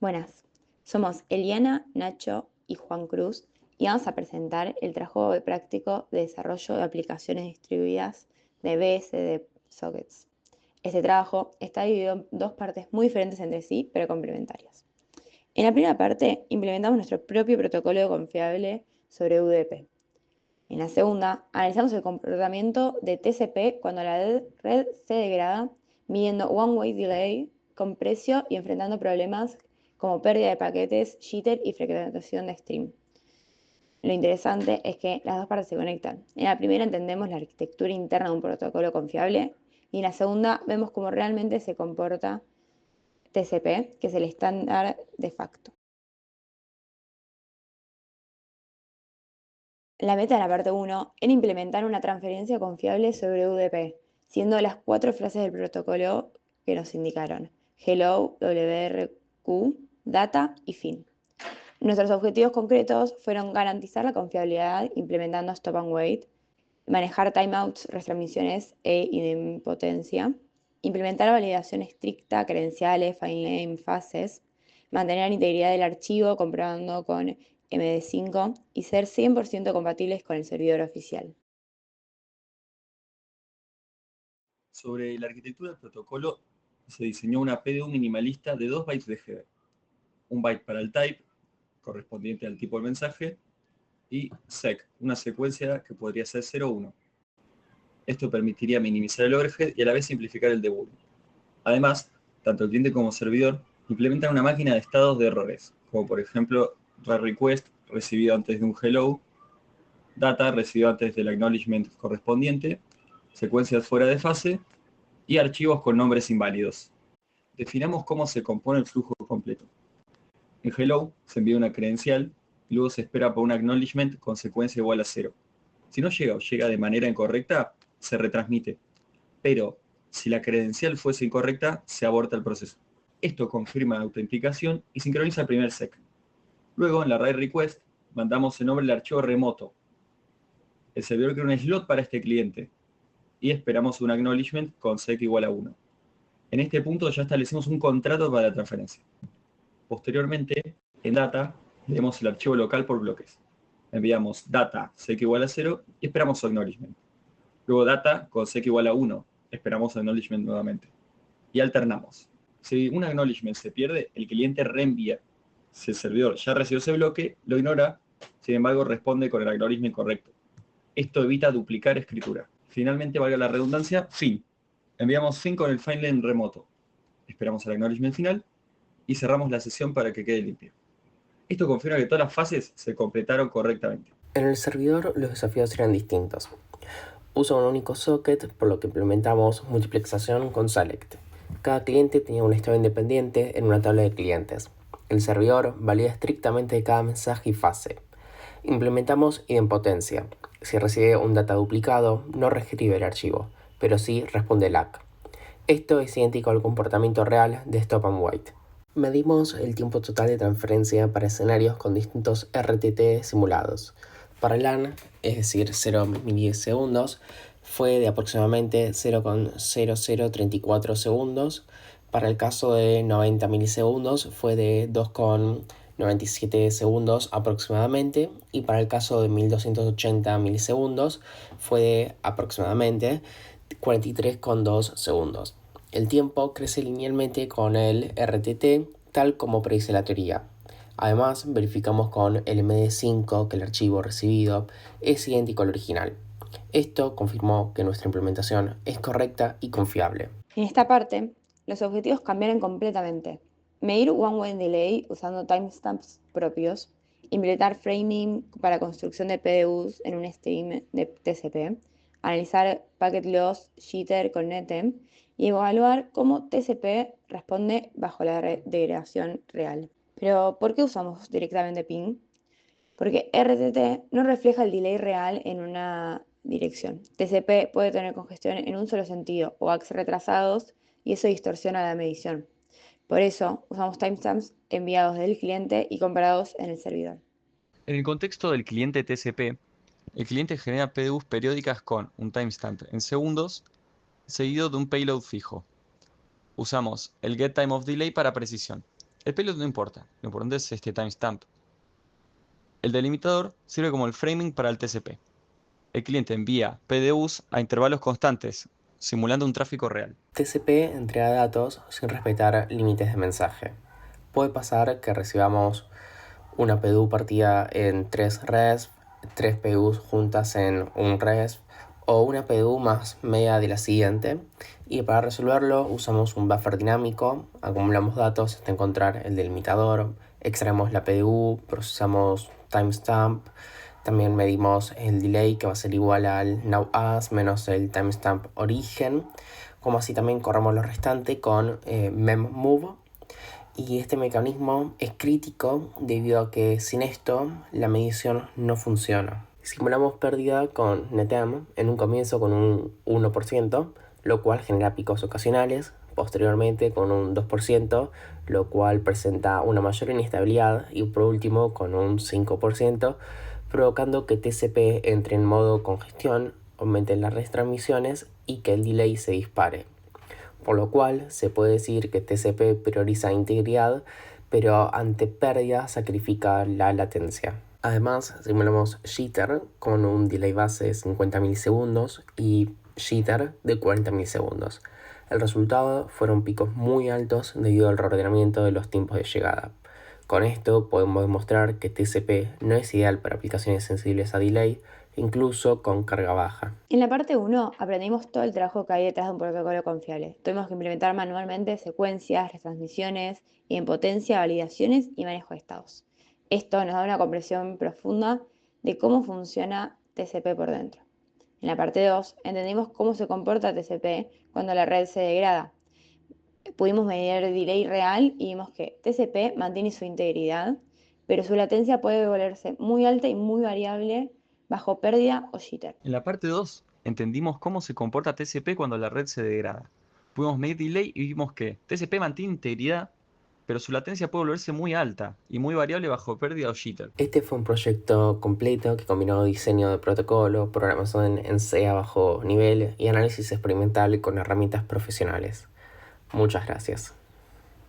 Buenas, somos Eliana, Nacho y Juan Cruz y vamos a presentar el trabajo práctico de desarrollo de aplicaciones distribuidas de BSD Sockets. Este trabajo está dividido en dos partes muy diferentes entre sí, pero complementarias. En la primera parte, implementamos nuestro propio protocolo confiable sobre UDP. En la segunda, analizamos el comportamiento de TCP cuando la red se degrada, midiendo one-way delay con precio y enfrentando problemas como pérdida de paquetes, jitter y fragmentación de stream. Lo interesante es que las dos partes se conectan. En la primera entendemos la arquitectura interna de un protocolo confiable y en la segunda vemos cómo realmente se comporta TCP, que es el estándar de facto. La meta de la parte 1 era implementar una transferencia confiable sobre UDP, siendo las 4 frases del protocolo que nos indicaron: hello, WRQ, data y fin. Nuestros objetivos concretos fueron garantizar la confiabilidad implementando stop and wait, manejar timeouts, retransmisiones e idempotencia, implementar validación estricta, credenciales, filename, fases, mantener la integridad del archivo comprobando con MD5 y ser 100% compatibles con el servidor oficial. Sobre la arquitectura del protocolo, se diseñó una PDU minimalista de 2 bytes de header. Un byte para el type, correspondiente al tipo del mensaje, y sec, una secuencia que podría ser 0 o 1. Esto permitiría minimizar el overhead y a la vez simplificar el debugging. Además, tanto el cliente como el servidor implementan una máquina de estados de errores, como por ejemplo request recibido antes de un hello, data recibido antes del acknowledgement correspondiente, secuencias fuera de fase y archivos con nombres inválidos. Definamos cómo se compone el flujo completo. En hello se envía una credencial y luego se espera por un acknowledgement con secuencia igual a 0. Si no llega o llega de manera incorrecta, se retransmite. Pero si la credencial fuese incorrecta, se aborta el proceso. Esto confirma la autenticación y sincroniza el primer sec. Luego, en la write request, mandamos el nombre del archivo remoto. El servidor crea un slot para este cliente y esperamos un acknowledgement con sec igual a 1. En este punto ya establecimos un contrato para la transferencia. Posteriormente, en data, leemos el archivo local por bloques. Enviamos data sec igual a 0 y esperamos su acknowledgement. Luego data con sec igual a 1, esperamos acknowledgement nuevamente. Y alternamos. Si un acknowledgement se pierde, el cliente reenvía. Si el servidor ya recibió ese bloque, lo ignora, sin embargo responde con el acknowledgement correcto. Esto evita duplicar escritura. Finalmente, valga la redundancia, fin. Enviamos fin con el filename remoto. Esperamos el acknowledgement final y cerramos la sesión para que quede limpio. Esto confirma que todas las fases se completaron correctamente. En el servidor los desafíos eran distintos. Usa un único socket, por lo que implementamos multiplexación con select. Cada cliente tenía un estado independiente en una tabla de clientes. El servidor valida estrictamente cada mensaje y fase. Implementamos idempotencia. Si recibe un data duplicado, no reescribe el archivo, pero sí responde LAC. Esto es idéntico al comportamiento real de stop and wait. Medimos el tiempo total de transferencia para escenarios con distintos RTT simulados. Para LAN, es decir, 0 milisegundos, fue de aproximadamente 0,0034 segundos. Para el caso de 90 milisegundos fue de 2,97 segundos aproximadamente. Y para el caso de 1280 milisegundos fue de aproximadamente 43,2 segundos. El tiempo crece linealmente con el RTT, tal como predice la teoría. Además, verificamos con el MD5 que el archivo recibido es idéntico al original. Esto confirmó que nuestra implementación es correcta y confiable. En esta parte, los objetivos cambiaron completamente. Medir one-way delay usando timestamps propios, implementar framing para construcción de PDUs en un stream de TCP, analizar packet loss jitter con NetM y evaluar cómo TCP responde bajo la degradación real. Pero, ¿por qué usamos directamente ping? Porque RTT no refleja el delay real en una dirección. TCP puede tener congestión en un solo sentido o ACKs retrasados y eso distorsiona la medición. Por eso usamos timestamps enviados del cliente y comparados en el servidor. En el contexto del cliente TCP, el cliente genera PDUs periódicas con un timestamp en segundos, seguido de un payload fijo. Usamos el getTimeOfDelay para precisión. El payload no importa, lo importante es este timestamp. El delimitador sirve como el framing para el TCP. El cliente envía PDUs a intervalos constantes, simulando un tráfico real. TCP entrega datos sin respetar límites de mensaje. Puede pasar que recibamos una PDU partida en 3 RESP, 3 PDUs juntas en un RESP o una PDU más media de la siguiente. Y para resolverlo usamos un buffer dinámico, acumulamos datos hasta encontrar el delimitador, extraemos la PDU, procesamos timestamp, también medimos el delay que va a ser igual al nowAs menos el timestamp origen, como así también corremos lo restante con memmove. Y este mecanismo es crítico debido a que sin esto la medición no funciona. Simulamos pérdida con NetM en un comienzo con un 1%, lo cual genera picos ocasionales, posteriormente con un 2%, lo cual presenta una mayor inestabilidad, y por último con un 5%, provocando que TCP entre en modo congestión, aumenten las retransmisiones y que el delay se dispare. Por lo cual se puede decir que TCP prioriza integridad, pero ante pérdida sacrifica la latencia. Además, simulamos jitter con un delay base de 50 milisegundos y jitter de 40 milisegundos. El resultado fueron picos muy altos debido al reordenamiento de los tiempos de llegada. Con esto podemos demostrar que TCP no es ideal para aplicaciones sensibles a delay, incluso con carga baja. En la parte 1 aprendimos todo el trabajo que hay detrás de un protocolo confiable. Tuvimos que implementar manualmente secuencias, retransmisiones, idempotencia, validaciones y manejo de estados. Esto nos da una comprensión profunda de cómo funciona TCP por dentro. En la parte 2 entendimos cómo se comporta TCP cuando la red se degrada. Pudimos medir el delay real y vimos que TCP mantiene su integridad, pero su latencia puede volverse muy alta y muy variable bajo pérdida o jitter. En la parte 2 entendimos cómo se comporta TCP cuando la red se degrada. Pudimos medir delay y vimos que TCP mantiene integridad, pero su latencia puede volverse muy alta y muy variable bajo pérdida o jitter. Este fue un proyecto completo que combinó diseño de protocolo, programación en C a bajo nivel y análisis experimental con herramientas profesionales. Muchas gracias.